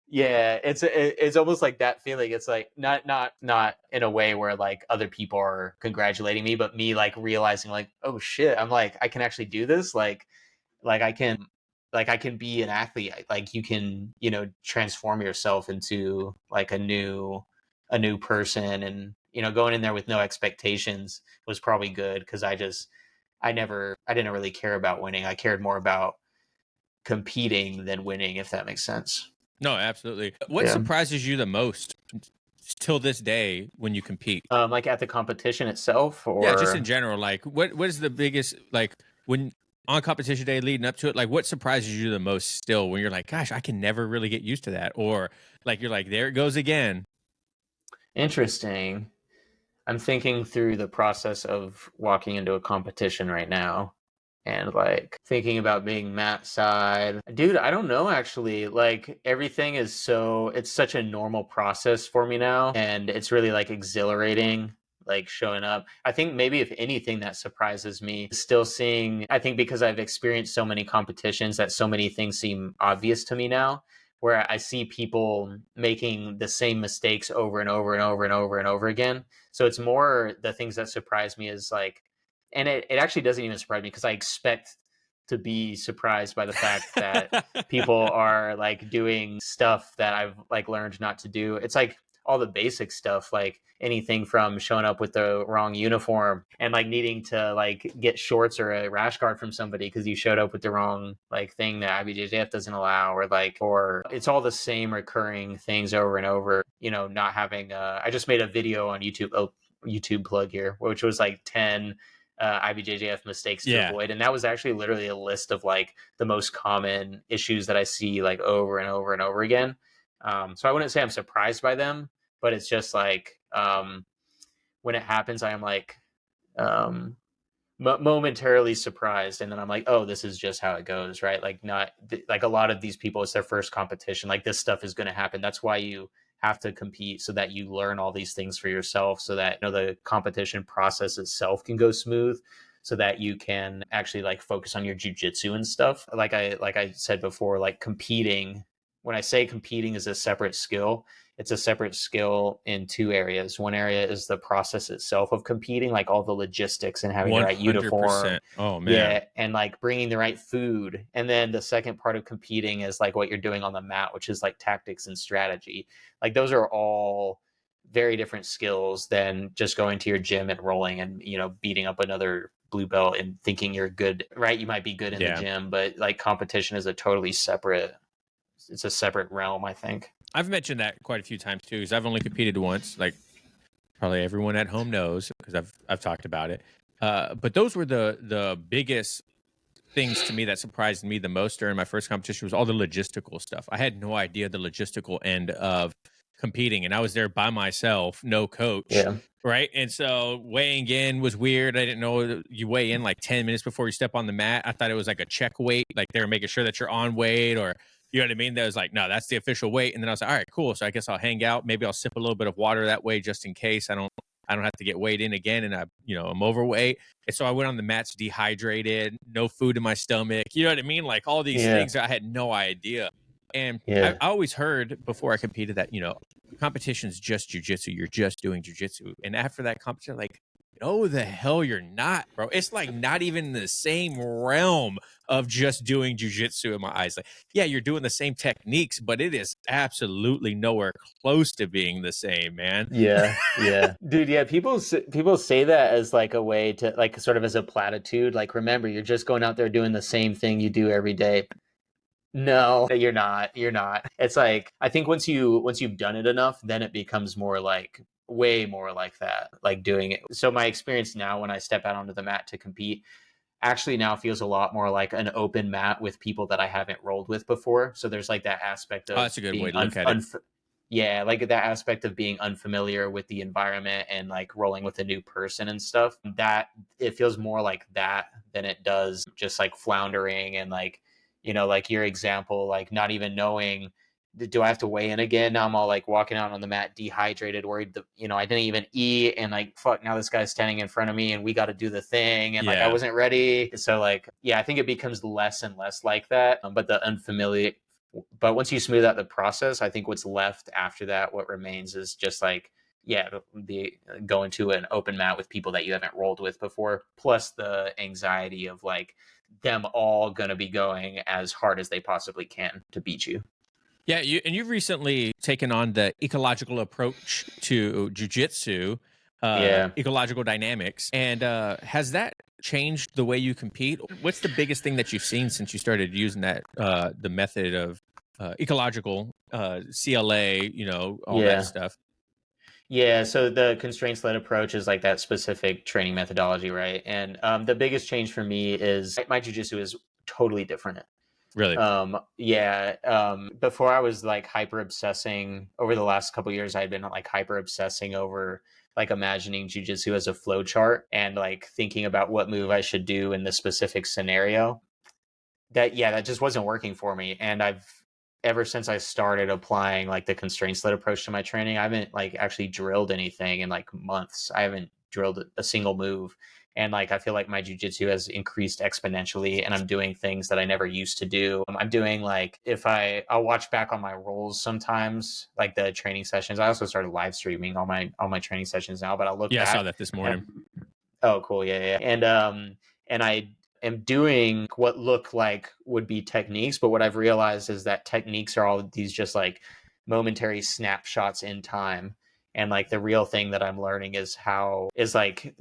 Yeah, it's almost like that feeling. It's like not in a way where like other people are congratulating me, but me like realizing like, oh shit, I'm like I can actually do this. Like I can be an athlete. Like you can, you know, transform yourself into like a new person, and you know, going in there with no expectations was probably good because I didn't really care about winning. I cared more about competing than winning, if that makes sense. No, absolutely. What Yeah. surprises you the most till this day when you compete? Like at the competition itself, Yeah, just in or general. Like what is the biggest like when on competition day leading up to it, like what surprises you the most still when you're like, gosh, I can never really get used to that? Or like you're like, there it goes again. interesting. I'm thinking through the process of walking into a competition right now and like thinking about being mat side. Dude, I don't know actually. Like everything is it's such a normal process for me now and it's really like exhilarating like showing up. I think maybe if anything that surprises me is still seeing I think because I've experienced so many competitions that so many things seem obvious to me now where I see people making the same mistakes over and over and over and over and over again. So it's more the things that surprise me is like and it actually doesn't even surprise me because I expect to be surprised by the fact that people are like doing stuff that I've like learned not to do. It's like all the basic stuff, like anything from showing up with the wrong uniform and like needing to like get shorts or a rash guard from somebody because you showed up with the wrong like thing that IBJJF doesn't allow, or it's all the same recurring things over and over. You know, not having. I just made a video on YouTube. Oh, YouTube plug here, which was like 10 IBJJF mistakes to avoid, and that was actually literally a list of like the most common issues that I see like over and over and over again. So I wouldn't say I'm surprised by them, but it's just like when it happens, I am like momentarily surprised, and then I'm like, oh, this is just how it goes, right? Like not like a lot of these people, it's their first competition. Like this stuff is going to happen. That's why you have to compete, so that you learn all these things for yourself, so that the competition process itself can go smooth, so that you can actually like focus on your jiu-jitsu and stuff. Like I said before, like competing, when I say competing is a separate skill, it's a separate skill in two areas. One area is the process itself of competing, like all the logistics and having the right uniform. Oh man. Yeah, and like bringing the right food. And then the second part of competing is like what you're doing on the mat, which is like tactics and strategy. Like those are all very different skills than just going to your gym and rolling and, beating up another blue belt and thinking you're good, right? You might be good in the gym, but like competition is it's a separate realm, I think. I've mentioned that quite a few times too, because I've only competed once, like probably everyone at home knows, because I've talked about it. But those were the biggest things to me that surprised me the most during my first competition, was all the logistical stuff. I had no idea the logistical end of competing, and I was there by myself, no coach. Yeah. Right. And so weighing in was weird. I didn't know you weigh in like 10 minutes before you step on the mat. I thought it was like a check weight, like they were making sure that you're on weight, or you know what I mean? That was like, no, that's the official weight. And then I was like, all right, cool. So I guess I'll hang out. Maybe I'll sip a little bit of water that way, just in case I don't have to get weighed in again and I'm overweight. And so I went on the mats dehydrated, no food in my stomach. You know what I mean? Like all these things I had no idea. And I always heard before I competed that, competition's just jiu-jitsu. You're just doing jiu-jitsu. And after that competition, like, no, the hell you're not, bro. It's like not even in the same realm of just doing jiu-jitsu in my eyes. Like, yeah, you're doing the same techniques, but it is absolutely nowhere close to being the same, man. Yeah. Dude, yeah, people say that as like a way to like sort of as a platitude. Like, remember, you're just going out there doing the same thing you do every day. No, you're not. It's like, I think once you've done it enough, then it becomes more like, way more like that, like doing it. So my experience now when I step out onto the mat to compete actually now feels a lot more like an open mat with people that I haven't rolled with before. So there's like that aspect of that's a good way to look at it. Yeah, like that aspect of being unfamiliar with the environment and like rolling with a new person and stuff. That it feels more like that than it does just like floundering and like, like your example, like not even knowing, do I have to weigh in again? Now I'm all like walking out on the mat dehydrated, worried that, I didn't even eat, and like, fuck, now this guy's standing in front of me and we got to do the thing. And like, I wasn't ready. So like, yeah, I think it becomes less and less like that. But once you smooth out the process, I think what's left after that, what remains is just like, the going to an open mat with people that you haven't rolled with before, plus the anxiety of like them all going to be going as hard as they possibly can to beat you. Yeah, you've recently taken on the ecological approach to jiu-jitsu, ecological dynamics. And has that changed the way you compete? What's the biggest thing that you've seen since you started using that, the method of ecological, CLA, all that stuff? Yeah, so the constraints-led approach is like that specific training methodology, right? And the biggest change for me is my jiu-jitsu is totally different. Really? Before I was like hyper obsessing over the last couple of years, I had been like hyper obsessing over like imagining jiu-jitsu as a flow chart and like thinking about what move I should do in the specific scenario. That just wasn't working for me. And ever since I started applying like the constraints-led approach to my training, I haven't like actually drilled anything in like months. I haven't drilled a single move. And like, I feel like my jiu-jitsu has increased exponentially and I'm doing things that I never used to do. I'm doing like, I'll watch back on my rolls sometimes, like the training sessions. I also started live streaming all my training sessions now, but I'll look back. I saw that this morning. Oh, cool. Yeah. And am doing what look like would be techniques, but what I've realized is that techniques are all these just like momentary snapshots in time. And like the real thing that I'm learning is like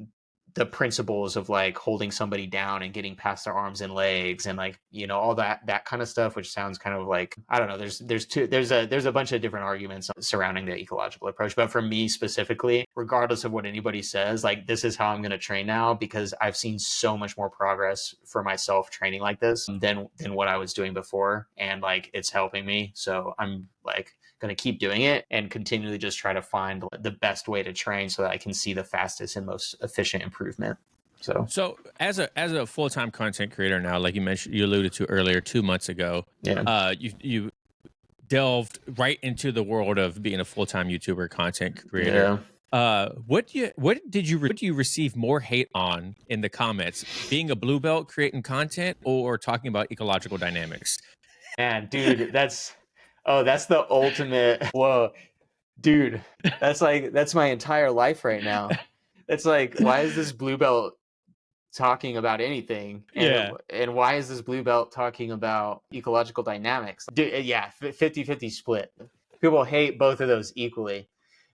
the principles of like holding somebody down and getting past their arms and legs and like, you know, all that kind of stuff, which sounds kind of like, I don't know, there's a bunch of different arguments surrounding the ecological approach. But for me specifically, regardless of what anybody says, like this is how I'm going to train now, because I've seen so much more progress for myself training like this than what I was doing before. And like, it's helping me. So I'm like going to keep doing it and continually just try to find the best way to train so that I can see the fastest and most efficient improvement. So as a full-time content creator now, like you mentioned, you alluded to earlier, 2 months ago, you delved right into the world of being a full-time YouTuber content creator. What do you receive more hate on in the comments, being a blue belt creating content or talking about ecological dynamics? Man, dude, that's the ultimate. Whoa, dude, that's my entire life right now. It's like, why is this blue belt talking about anything? And why is this blue belt talking about ecological dynamics? Dude, yeah, 50-50 split. People hate both of those equally.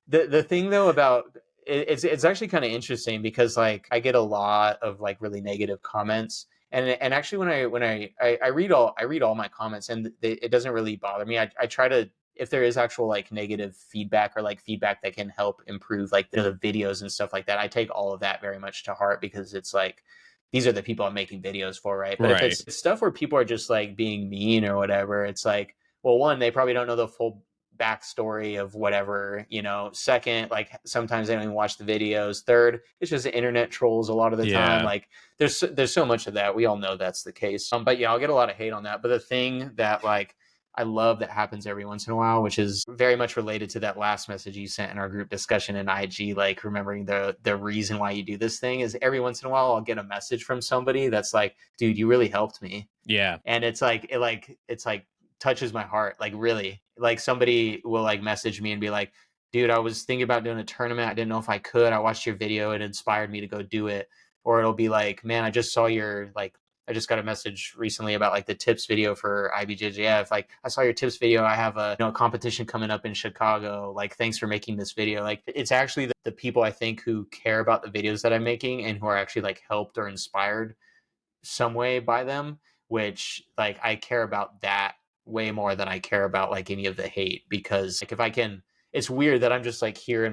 The thing though about it's actually kind of interesting because like I get a lot of like really negative comments. And actually, when I read all my comments, and it doesn't really bother me. I try to, if there is actual like negative feedback or like feedback that can help improve like the videos and stuff like that, I take all of that very much to heart, because it's like these are the people I'm making videos for, right? But if it's stuff where people are just like being mean or whatever, it's like, well, one, they probably don't know the full backstory of whatever, you know. Second, like sometimes they don't even watch the videos. Third, it's just internet trolls a lot of the time. Like there's so much of that. We all know that's the case. But yeah, I'll get a lot of hate on that. But the thing that like I love that happens every once in a while, which is very much related to that last message you sent in our group discussion in IG, like remembering the reason why you do this thing, is every once in a while I'll get a message from somebody that's like, dude, you really helped me. Yeah. And it's like touches my heart. Like really, like somebody will like message me and be like, dude, I was thinking about doing a tournament. I didn't know if I could. I watched your video. It inspired me to go do it. Or it'll be like, man, I just got a message recently about like the tips video for IBJJF. Like, I saw your tips video. I have a competition coming up in Chicago. Like, thanks for making this video. Like, it's actually the people I think who care about the videos that I'm making and who are actually like helped or inspired some way by them, which like I care about that way more than I care about like any of the hate. Because like if I can, it's weird that I'm just like here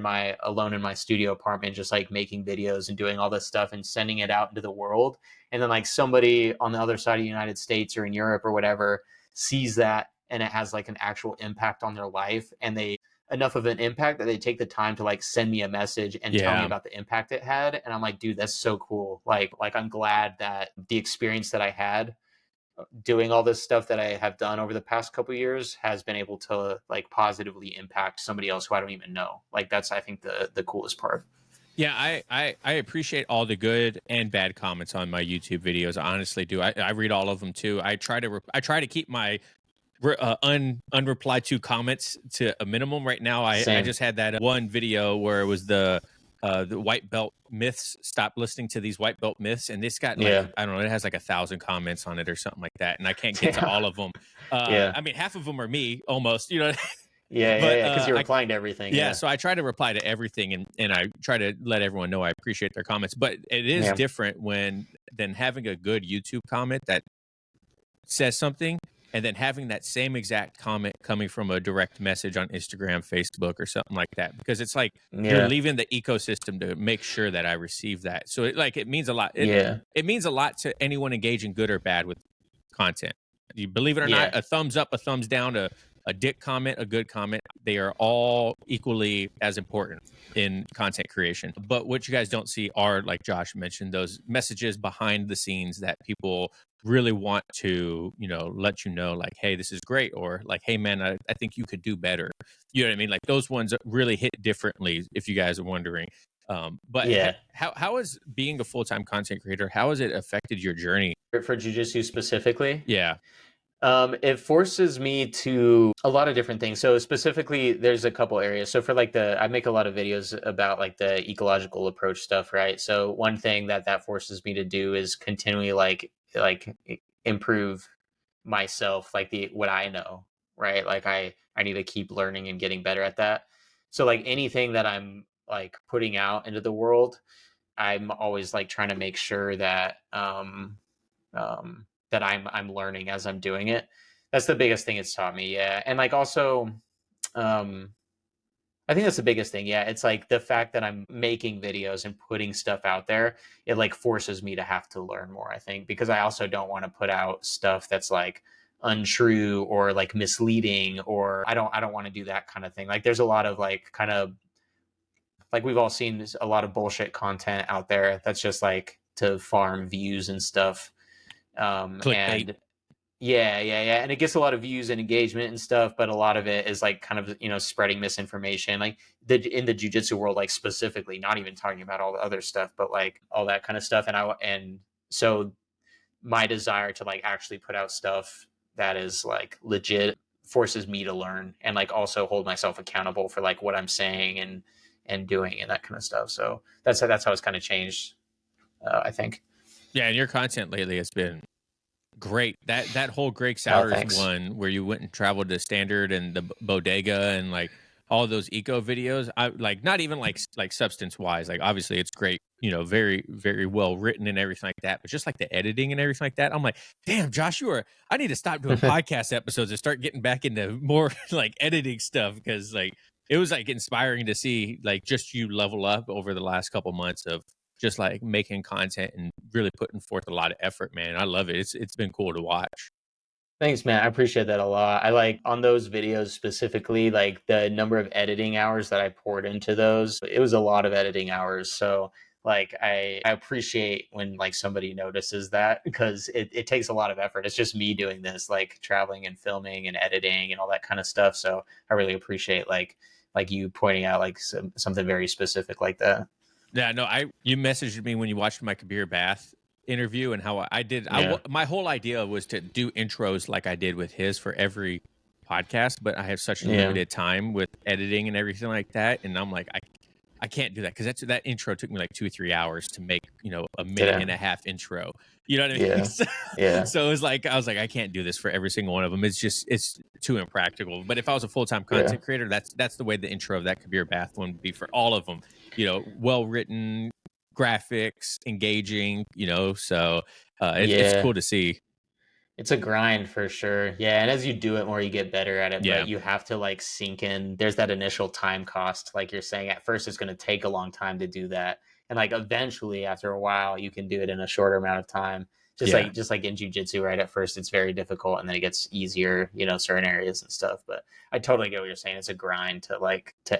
alone in my studio apartment, just like making videos and doing all this stuff and sending it out into the world. And then like somebody on the other side of the United States or in Europe or whatever sees that and it has like an actual impact on their life, and they enough of an impact that they take the time to like send me a message and tell me about the impact it had. And I'm like, dude, that's so cool. Like I'm glad that the experience that I had doing all this stuff that I have done over the past couple of years has been able to like positively impact somebody else who I don't even know. Like that's, I think, the coolest part. Yeah, I appreciate all the good and bad comments on my YouTube videos. I honestly do. I read all of them too. I try to keep my unreplied to comments to a minimum. Right now, I just had that one video where it was the white belt myths. Stop listening to these white belt myths, and this got like I don't know, it has like 1,000 comments on it or something like that, and I can't get to all of them. I mean, half of them are me almost, you know. Because you're replying to everything. So I try to reply to everything, and I try to let everyone know I appreciate their comments. But it is different than having a good YouTube comment that says something, and then having that same exact comment coming from a direct message on Instagram, Facebook, or something like that, because it's like you're leaving the ecosystem to make sure that I receive that. So it means a lot. It means a lot to anyone engaging, good or bad, with content. You believe it or not, a thumbs up, a thumbs down, a dick comment, a good comment, they are all equally as important in content creation. But what you guys don't see are, like Josh mentioned, those messages behind the scenes that people really want to, let you know, like, hey, this is great, or like, hey, man, I think you could do better. You know what I mean? Like those ones really hit differently, if you guys are wondering. How is being a full-time content creator, how has it affected your journey? For jiu-jitsu specifically? Yeah. It forces me to a lot of different things. So specifically, there's a couple areas. So for like I make a lot of videos about like the ecological approach stuff, right? So one thing that forces me to do is continually like like improve myself, like what I know, right? Like I need to keep learning and getting better at that. So like anything that I'm like putting out into the world, I'm always like trying to make sure that that I'm learning as I'm doing it. That's the biggest thing it's taught me. Yeah. And like also um I think that's the biggest thing. Yeah, it's like the fact that I'm making videos and putting stuff out there, it like forces me to have to learn more, I think, because I also don't want to put out stuff that's like untrue or like misleading, or I don't want to do that kind of thing. Like there's a lot of like kind of like we've all seen a lot of bullshit content out there that's just like to farm views and stuff. Clickbait. And yeah. And it gets a lot of views and engagement and stuff, but a lot of it is like kind of, spreading misinformation. Like in the jujitsu world, like specifically, not even talking about all the other stuff, but like all that kind of stuff. And so my desire to like actually put out stuff that is like legit forces me to learn and like also hold myself accountable for like what I'm saying and doing and that kind of stuff. So that's how it's kind of changed, I think. Yeah, and your content lately has been great. That whole Greg Oh, Souders thanks. one where you went and traveled to Standard and the bodega and like all those eco videos. I like not even like substance wise. Like obviously it's great, very very well written and everything like that. But just like the editing and everything like that, I'm like, damn, Joshua, I need to stop doing podcast episodes and start getting back into more like editing stuff because like it was like inspiring to see like just you level up over the last couple months of just like making content and really putting forth a lot of effort, man. I love it. It's been cool to watch. Thanks, man. I appreciate that a lot. I like on those videos specifically, like the number of editing hours that I poured into those. It was a lot of editing hours. So like I appreciate when like somebody notices that because it takes a lot of effort. It's just me doing this, like traveling and filming and editing and all that kind of stuff. So I really appreciate like you pointing out like something very specific like that. Yeah, no, you messaged me when you watched my Kabir Bath interview and how I did. Yeah. My whole idea was to do intros like I did with his for every podcast, but I have such Yeah. limited time with editing and everything like that, and I'm like, I can't do that because that intro took me like 2 or 3 hours to make, a Did minute it? and a half intro. You know what I mean? Yeah. Yeah. So it was like I was like, I can't do this for every single one of them. It's too impractical. But if I was a full time Yeah. content creator, that's the way the intro of that Kabir Bath one would be for all of them. Well written, graphics, engaging. So it's Yeah. cool to see. It's a grind for sure. Yeah, and as you do it more, you get better at it, Yeah, but you have to like sink in. There's that initial time cost. Like you're saying, at first it's going to take a long time to do that. And like eventually after a while, you can do it in a shorter amount of time. yeah. Just like in jujitsu, right? At first it's very difficult and then it gets easier, certain areas and stuff. But I totally get what you're saying. It's a grind to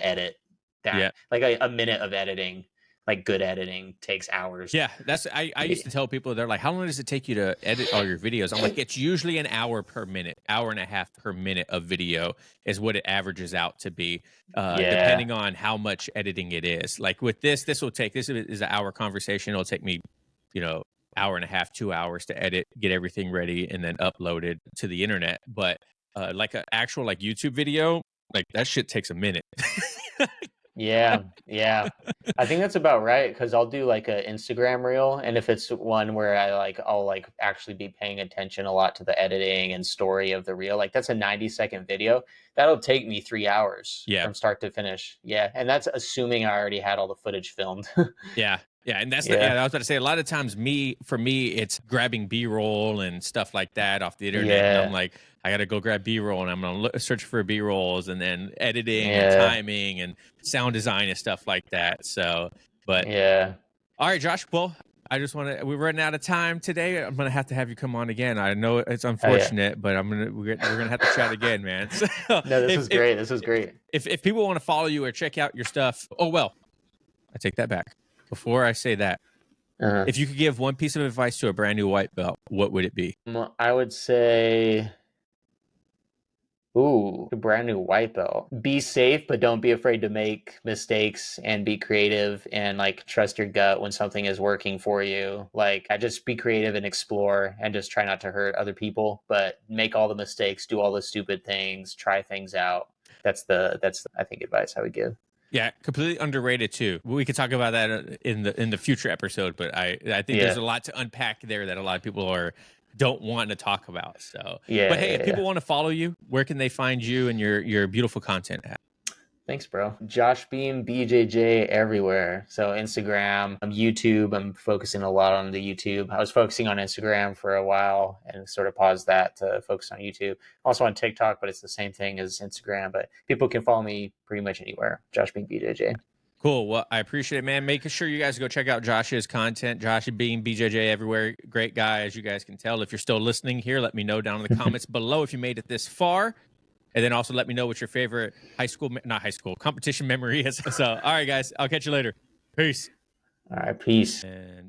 edit that. Yeah. Like a minute of editing, like good editing takes hours. Yeah, I used to tell people, they're like, how long does it take you to edit all your videos? I'm like, it's usually an hour per minute, hour and a half per minute of video is what it averages out to be, Yeah. depending on how much editing it is. Like with this is an hour conversation. It'll take me, hour and a half, 2 hours to edit, get everything ready, and then upload it to the internet. But like an actual like YouTube video, like that shit takes a minute. Yeah, yeah. I think that's about right because I'll do like a Instagram reel, and if it's one where I'll like actually be paying attention a lot to the editing and story of the reel, like that's a 90-second video. That'll take me 3 hours Yeah. from start to finish. Yeah, and that's assuming I already had all the footage filmed. Yeah. Yeah. And Yeah, I was about to say, a lot of times for me, it's grabbing B-roll and stuff like that off the internet. And I'm yeah, like, I got to go grab B-roll and I'm going to search for B-rolls and then editing and yeah, timing and sound design and stuff like that. So, but yeah. all right, Josh, well, we're running out of time today. I'm going to have you come on again. I know it's Oh yeah. unfortunate, but we're going to have to chat again, man. So No, this if, was if, great. This was great. if people want to follow you or check out your stuff, oh, well, I take that back. Before I say that, Uh-huh. if you could give one piece of advice to a brand new white belt, what would it be? I would say. Ooh, a brand new white belt. Be safe, but don't be afraid to make mistakes and be creative and like trust your gut when something is working for you. Like, I just be creative and explore and just try not to hurt other people, but make all the mistakes, do all the stupid things, try things out. That's I think advice I would give. Yeah, completely underrated too. We could talk about that in the future episode, but I think there's a lot to unpack there that a lot of people don't want to talk about. So, but hey, if people want to follow you, where can they find you and your beautiful content at? Thanks, bro. Josh Beam, BJJ everywhere. So Instagram, YouTube. I'm focusing a lot on the YouTube. I was focusing on Instagram for a while and sort of paused that to focus on YouTube. Also on TikTok, but it's the same thing as Instagram. But people can follow me pretty much anywhere. Josh Beam, BJJ. Cool. Well, I appreciate it, man. Making sure you guys go check out Josh's content. Josh Beam, BJJ everywhere. Great guy, as you guys can tell. If you're still listening here, let me know down in the comments below if you made it this far. And then also let me know what your favorite competition memory is. So, all right, guys, I'll catch you later. Peace. All right, peace. And